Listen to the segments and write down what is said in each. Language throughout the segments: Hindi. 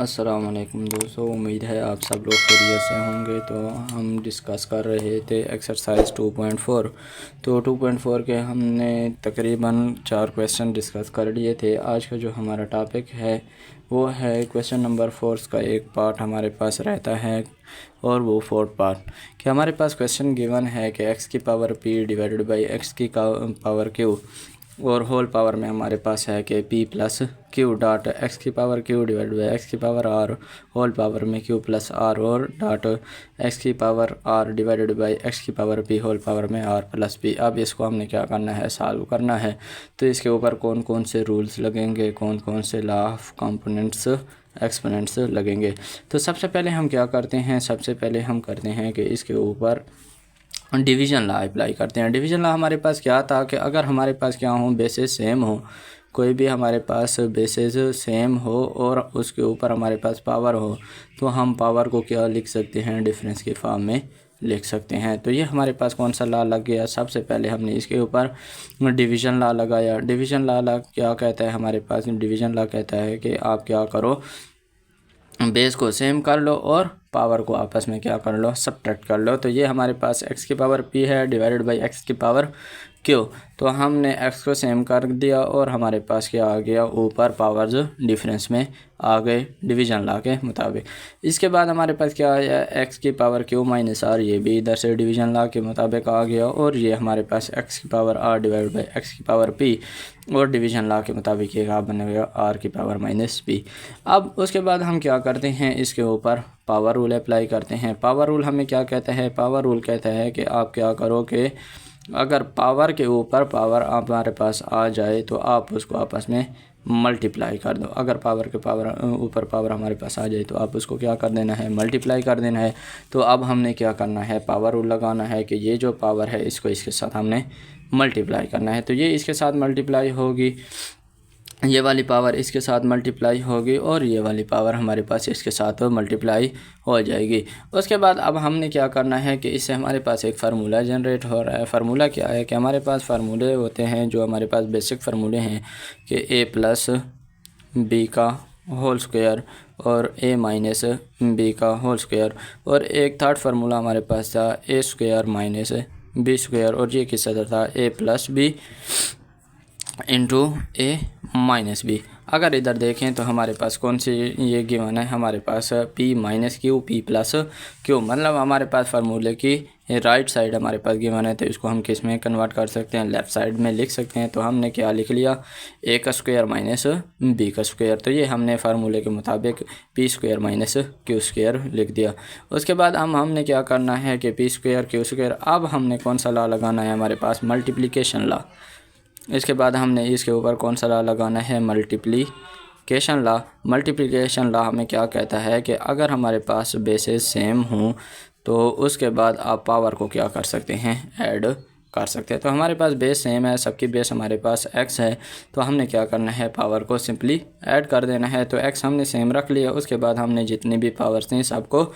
अस्सलाम वालेकुम दोस्तों, उम्मीद है आप सब लोग खैरियत से होंगे। तो हम डिस्कस कर रहे थे एक्सरसाइज 2.4। तो 2.4 के हमने तकरीबन 4 क्वेश्चन डिस्कस कर लिए थे। आज का जो हमारा टॉपिक है वो है क्वेश्चन नंबर 4 का एक पार्ट हमारे पास रहता है और वो 4th पार्ट कि हमारे पास क्वेश्चन गिवन है कि x की power p divided by x की पावर q और होल पावर में हमारे पास है कि p plus q dot x की power q divide by x की पावर आर होल पावर में क्यू प्लस आर और डॉट एक्स की power r divided by x की पावर p होल पावर में आर प्लस p। अब इसको हमने क्या करना है, सॉल्व करना है। तो इसके ऊपर कौन कौन से रूल्स लगेंगे, कौन कौन से लॉ ऑफ कंपोनेंट्स एक्सपोनेंट्स लगेंगे। तो सबसे पहले हम क्या करते हैं, सबसे पहले हम करते हैं कि इसके ऊपर डिवीज़न लॉ अप्लाई करते हैं। डिवीज़न लॉ हमारे पास क्या था कि अगर हमारे पास क्या हो, बेसिस सेम हो, कोई भी हमारे पास बेसिस सेम हो और उसके ऊपर हमारे पास पावर हो, तो हम पावर को क्या लिख सकते हैं, डिफरेंस के फॉर्म में लिख सकते हैं। तो ये हमारे पास कौन सा लॉ लग गया, सबसे पहले हमने इसके ऊपर डिवीज़न लॉ लगाया। डिवीज़न लॉ क्या कहता है, हमारे पास डिवीज़न लॉ कहता है कि आप क्या करो, बेस को सेम कर लो और पावर को आपस में क्या कर लो, सब्ट्रैक्ट कर लो। तो ये हमारे पास x की पावर p है डिवाइडेड बाई x की पावर q। तो हमने x को सेम कर दिया और हमारे पास क्या आ गया, ऊपर पावर्स डिफरेंस में आ गए डिवीज़न लॉ के मुताबिक। इसके बाद हमारे पास क्या आया, x की पावर q माइनस r, ये भी इधर से डिवीज़न लॉ के मुताबिक आ गया। और ये हमारे पास x की power r divide by x की पावर p और डिवीज़न लॉ के मुताबिक ये क्या बनेगा, r की पावर माइनस p। अब उसके बाद हम क्या करते हैं, इसके ऊपर पावर रूल अप्लाई करते हैं। पावर रूल हमें क्या कहता है, पावर रूल कहता है कि आप क्या करो कि अगर पावर के ऊपर पावर हमारे पास आ जाए तो आप उसको आपस में मल्टीप्लाई कर दो। अगर पावर के पावर ऊपर पावर हमारे पास आ जाए तो आप उसको क्या कर देना है, मल्टीप्लाई कर देना है। तो अब हमने क्या करना है, पावर रूल लगाना है कि ये जो पावर है इसको इसके साथ हमने मल्टीप्लाई करना है। तो ये इसके साथ मल्टीप्लाई होगी, ये वाली पावर इसके साथ मल्टीप्लाई होगी और ये वाली पावर हमारे पास इसके साथ मल्टीप्लाई हो जाएगी। उसके बाद अब हमने क्या करना है कि इससे हमारे पास एक फार्मूला जनरेट हो रहा है। फार्मूला क्या है कि हमारे पास फार्मूले होते हैं, जो हमारे पास बेसिक फार्मूले हैं कि a प्लस बी का होल स्क्वायर और a माइनस बी का होल स्क्वायर। और एक थर्ड फार्मूला हमारे पास था a square minus B square, और ये किस तरह था, a plus B into A minus B. अगर इधर देखें तो हमारे पास कौन सी ये गिवन है, हमारे पास p minus Q P plus Q, मतलब हमारे पास फार्मूले की राइट साइड हमारे पास गिवन है। तो इसको हम किस में कन्वर्ट कर सकते हैं, लेफ़्ट साइड में लिख सकते हैं। तो हमने क्या लिख लिया, a का स्क्वायर माइनस b का स्क्वायर। तो ये हमने फार्मूले के मुताबिक p square minus q square लिख दिया। उसके बाद हमने क्या करना है कि p स्क्वायर क्यू स्क्वायर। अब हमने कौन सा लॉ लगाना है, हमारे पास मल्टीप्लिकेशन लॉ। इसके बाद हमने इसके ऊपर कौन सा लॉ लगाना है, मल्टीप्लिकेशन लॉ। मल्टीप्लिकेशन लॉ हमें क्या कहता है कि अगर हमारे पास बेसेस सेम हों तो उसके बाद आप पावर को क्या कर सकते हैं, ऐड कर सकते हैं। तो हमारे पास बेस सेम है, सबकी बेस हमारे पास x है, तो हमने क्या करना है, पावर को सिंपली ऐड कर देना है। तो x हमने सेम रख लिया, उसके बाद हमने जितनी भी पावर्स थी सबको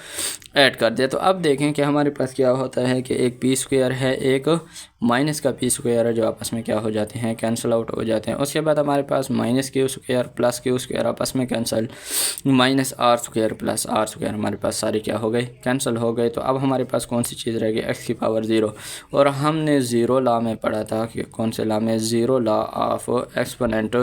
ऐड कर दिया। तो अब देखें कि हमारे पास क्या होता है कि एक p स्क्वायर है, एक माइनस का p स्क्वायर है, जो आपस में क्या हो जाते हैं, कैंसिल आउट हो जाते हैं। उसके बाद हमारे पास minus q square plus q square आपस में cancel, minus r square plus r square हमारे पास सारे क्या हो गए, कैंसिल हो गए। तो अब हमारे पास कौन सी चीज़ रहेगी, x की पावर 0। और हमने ज़ीरो लॉ में पढ़ा था कि कौन से लॉ में, ज़ीरो लॉ ऑफ एक्सपोनेंट,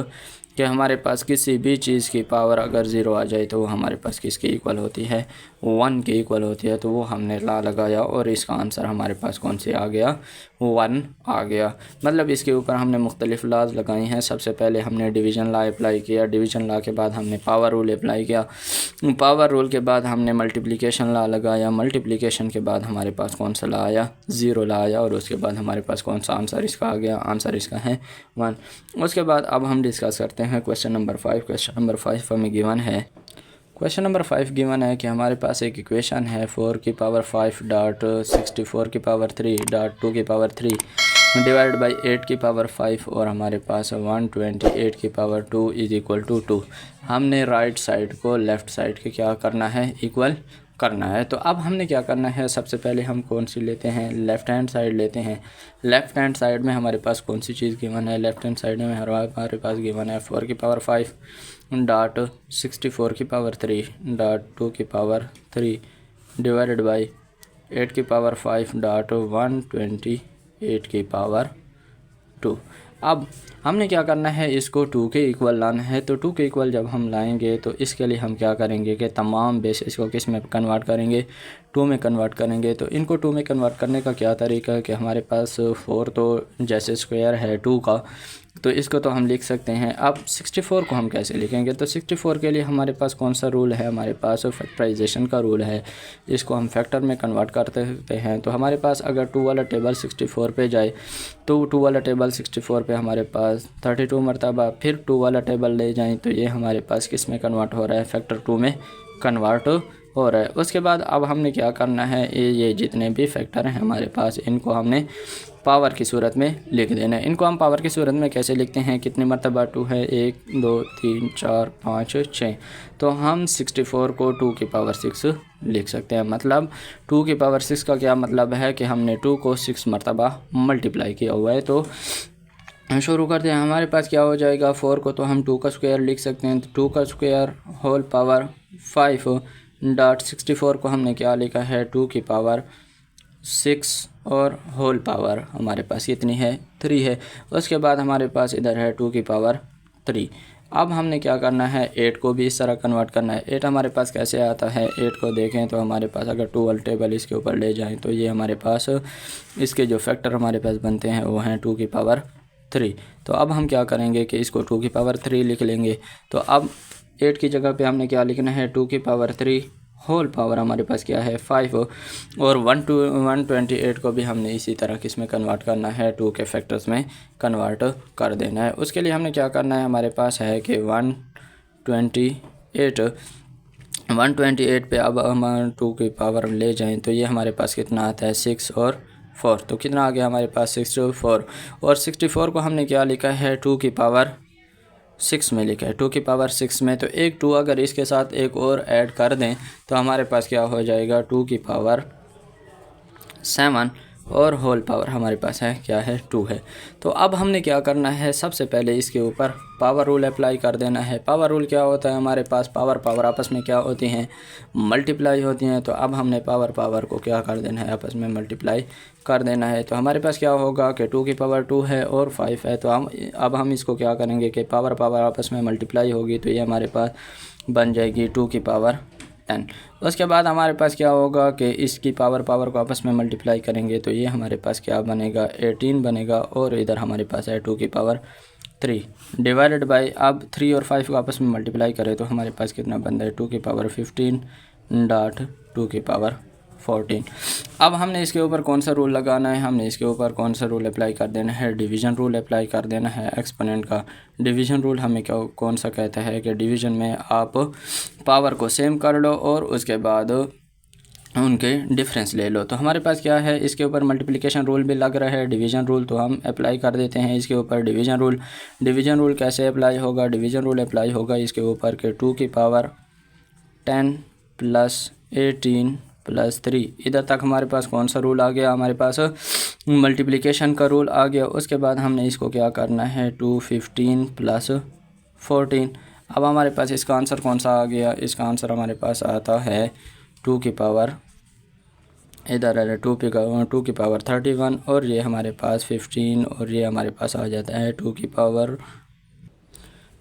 कि हमारे पास किसी भी चीज़ की पावर अगर 0 आ जाए तो वो हमारे पास किसके इक्वल होती है, 1 के इक्वल होती है। तो वो हमने लॉ लगाया और इसका आंसर हमारे पास कौन से आ गया, 1 आ गया। मतलब इसके ऊपर हमने मुख्तलिफ लॉज लगाई हैं। सबसे पहले हमने डिवीज़न लॉ अप्लाई किया, डिवीज़न लॉ के बाद हमने पावर रूल अप्लाई किया, पावर रूल के बाद हमने मल्टीप्लिकेशन लॉ लगाया, मल्टीप्लिकेशन के बाद हमारे पास कौन सा लॉ आया, 0 लॉ आया। और उसके बाद हमारे पास कौन सा आंसर इसका आ गया, आंसर इसका है 1। उसके बाद अब हम डिस्कस करते हैं क्वेश्चन नंबर 5। क्वेश्चन नंबर 5 हमें गिवन है, क्वेश्चन नंबर 5 गिवन है कि हमारे पास एक इक्वेशन है 4 की पावर 5 डॉट 64 की पावर 3 डॉट 2 की पावर 3 डिवाइड बाई 8 की पावर 5 और हमारे पास 128 की पावर 2 इज इक्वल टू 2। हमने राइट साइड को लेफ़्ट साइड के क्या करना है, इक्वल करना है। तो अब हमने क्या करना है, सबसे पहले हम कौन सी लेते हैं, लेफ़्ट हैंड साइड लेते हैं। लेफ़्ट हैंड साइड में हमारे पास कौन सी चीज़ गिवन है, लेफ़्ट हैंड साइड में हमारे पास गिवन है 4 की पावर 5 डॉट 64 की पावर 3 डॉट 2 की पावर 3 डिवाइडेड बाई 8 की पावर 5 डॉट 128 की पावर 2। अब हमने क्या करना है, इसको 2 के इक्वल लाना है। तो 2 के इक्वल जब हम लाएंगे तो इसके लिए हम क्या करेंगे कि तमाम बेसिस को किस में कन्वर्ट करेंगे, 2 में कन्वर्ट करेंगे। तो इनको 2 में कन्वर्ट करने का क्या तरीका है कि हमारे पास 4 तो जैसे स्क्वायर है 2 का, तो इसको तो हम लिख सकते हैं। अब 64 को हम कैसे लिखेंगे, तो 64 के लिए हमारे पास कौन सा रूल है, हमारे पास फैक्टराइजेशन का रूल है। इसको हम फैक्टर में कन्वर्ट करते हैं। तो हमारे पास अगर 2 वाला टेबल 64 पे जाए तो 2 वाला टेबल 64 पे हमारे पास 32 मरतबा, फिर 2 वाला टेबल ले जाएं तो ये हमारे पास किस में कन्वर्ट हो रहा है, फैक्टर 2 में कन्वर्ट हो रहा है। उसके बाद अब हमने क्या करना है, ये जितने भी फैक्टर हैं हमारे पास, इनको हमने पावर की सूरत में लिख देना है। इनको हम पावर की सूरत में कैसे लिखते हैं, कितनी मरतबा 2 है, 1 2 3 4 5 6, तो हम 64 को 2 की पावर 6 लिख सकते हैं। मतलब 2 की पावर 6 का क्या मतलब है कि हमने 2 को 6 मरतबा मल्टीप्लाई किया हुआ है। तो शुरू करते हैं। हमारे पास क्या हो जाएगा, 4 को तो हम 2 का स्क्वायर लिख सकते हैं, तो 2 का स्क्वायर होल पावर 5 डॉट 64 को हमने क्या लिखा है, 2 की पावर 6 और होल पावर हमारे पास कितनी है, 3 है। उसके बाद हमारे पास इधर है 2 की पावर 3। अब हमने क्या करना है, 8 को भी इस तरह कन्वर्ट करना है। 8 हमारे पास कैसे आता है, 8 को देखें तो हमारे पास अगर 12 टेबल इसके ऊपर ले जाएं तो ये हमारे पास इसके जो फैक्टर हमारे पास बनते हैं वो हैं 2 की पावर 3। तो अब हम क्या करेंगे कि इसको 2 की पावर 3 लिख लेंगे। तो अब 8 की जगह पे हमने क्या लिखना है, 2 की पावर 3 होल पावर हमारे पास क्या है 5, और 128 को भी हमने इसी तरह किस में कन्वर्ट करना है, 2 के फैक्टर्स में कन्वर्ट कर देना है। उसके लिए हमने क्या करना है, हमारे पास है कि 128 पे अब हम 2 की पावर ले जाएं तो ये हमारे पास कितना आता है, 6 और 4। तो कितना आ गया हमारे पास, 64। और 64 को हमने क्या लिखा है, 2 की पावर 6 में लिखा है, 2 की पावर 6 में। तो एक 2 अगर इसके साथ एक और ऐड कर दें तो हमारे पास क्या हो जाएगा, 2 की पावर 7 और होल पावर हमारे पास है क्या है, 2 है। तो अब हमने क्या करना है, सबसे पहले इसके ऊपर पावर रूल अप्लाई कर देना है। पावर रूल क्या होता है, हमारे पास पावर आपस में क्या होती हैं, मल्टीप्लाई होती हैं। तो अब हमने पावर को क्या कर देना है, आपस में मल्टीप्लाई कर देना है। तो हमारे पास क्या होगा कि 2 की पावर 2 है और 5 है। तो हम इसको क्या करेंगे कि पावर आपस में मल्टीप्लाई होगी तो ये हमारे पास बन जाएगी 2 की पावर 10। उसके बाद हमारे पास क्या होगा कि इसकी पावर को आपस में मल्टीप्लाई करेंगे तो ये हमारे पास क्या बनेगा, 18 बनेगा। और इधर हमारे पास है 2 की पावर 3 डिवाइडेड बाई, अब 3 और 5 को आपस में मल्टीप्लाई करें तो हमारे पास कितना बनता है, 2 की पावर 15 डॉट 2 की पावर 14। अब हमने इसके ऊपर कौन सा रूल लगाना है, हमने इसके ऊपर कौन सा रूल अप्लाई कर देना है, डिवीज़न रूल अप्लाई कर देना है। एक्सपोनेंट का डिवीज़न रूल हमें कौन सा कहता है कि डिवीज़न में आप पावर को सेम कर लो और उसके बाद उनके डिफरेंस ले लो। तो हमारे पास क्या है, इसके ऊपर मल्टीप्लिकेशन रूल भी लग रहा है, डिवीज़न रूल तो हम अप्लाई कर देते हैं इसके ऊपर। डिवीज़न रूल कैसे अप्लाई होगा, डिवीज़न रूल अप्लाई होगा इसके ऊपर के 2 की पावर 10 प्लस 18 प्लस 3। इधर तक हमारे पास कौन सा रूल आ गया, हमारे पास मल्टीप्लिकेशन का रूल आ गया। उसके बाद हमने इसको क्या करना है, 2 15 प्लस 14। अब हमारे पास इसका आंसर कौन सा आ गया, इसका आंसर हमारे पास आता है 2 की पावर, इधर है 2 की पावर 31 और ये हमारे पास 15 और ये हमारे पास आ जाता है 2 की पावर।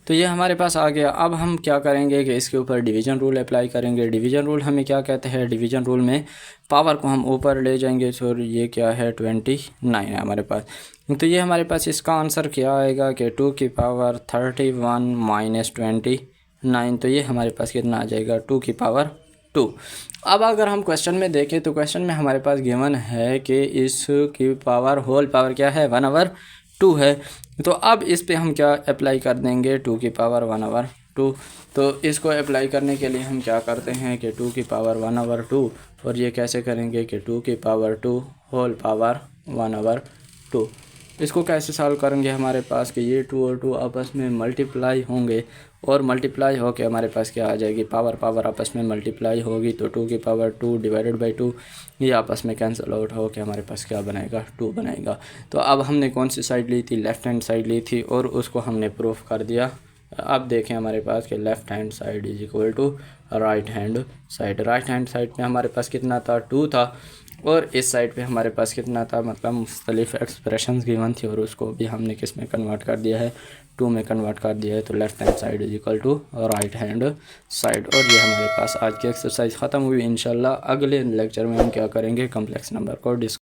तो ये हमारे पास आ गया। अब हम क्या करेंगे कि इसके ऊपर डिवीज़न रूल अप्लाई करेंगे। डिवीज़न रूल हमें क्या कहते हैं, डिवीज़न रूल में पावर को हम ऊपर ले जाएंगे। तो ये क्या है, 29 है हमारे पास। तो ये हमारे पास इसका आंसर क्या आएगा कि 2 की पावर 31 माइनस 29। तो ये हमारे पास कितना आ जाएगा, 2 की पावर 2। अब अगर हम क्वेश्चन में देखें तो क्वेश्चन में हमारे पास गिवन है कि इसकी पावर होल पावर क्या है, 1/2 है। तो अब इस पे हम क्या अप्लाई कर देंगे, 2 की पावर 1/2। तो इसको अप्लाई करने के लिए हम क्या करते हैं कि 2 की पावर 1/2, और ये कैसे करेंगे कि 2 की पावर 2 होल पावर 1/2। इसको कैसे सॉल्व करेंगे, हमारे पास कि ये 2 और 2 आपस में मल्टीप्लाई होंगे और मल्टीप्लाई होके हमारे पास क्या आ जाएगी, पावर आपस में मल्टीप्लाई होगी। तो 2 की पावर 2 डिवाइडेड बाई 2 ये आपस में कैंसिल आउट हो के हमारे पास क्या बनाएगा, 2 बनाएगा। तो अब हमने कौन सी साइड ली थी, लेफ़्ट हैंड साइड ली थी और उसको हमने प्रूफ कर दिया अब देखें हमारे पास कि left hand side is equal to right hand side. Right hand side पे हमारे पास कितना था, 2 था, और इस साइड पे हमारे पास कितना था, मतलब मुख्तलिफ एक्सप्रेशंस गिवन थी और उसको भी हमने किस में कन्वर्ट कर दिया है, 2 में कन्वर्ट कर दिया है। तो left hand side is equal to right hand side. और ये हमारे पास आज की एक्सरसाइज ख़त्म हुई। इंशाल्लाह अगले लेक्चर में हम क्या करेंगे, कम्प्लेक्स नंबर को डिस्कस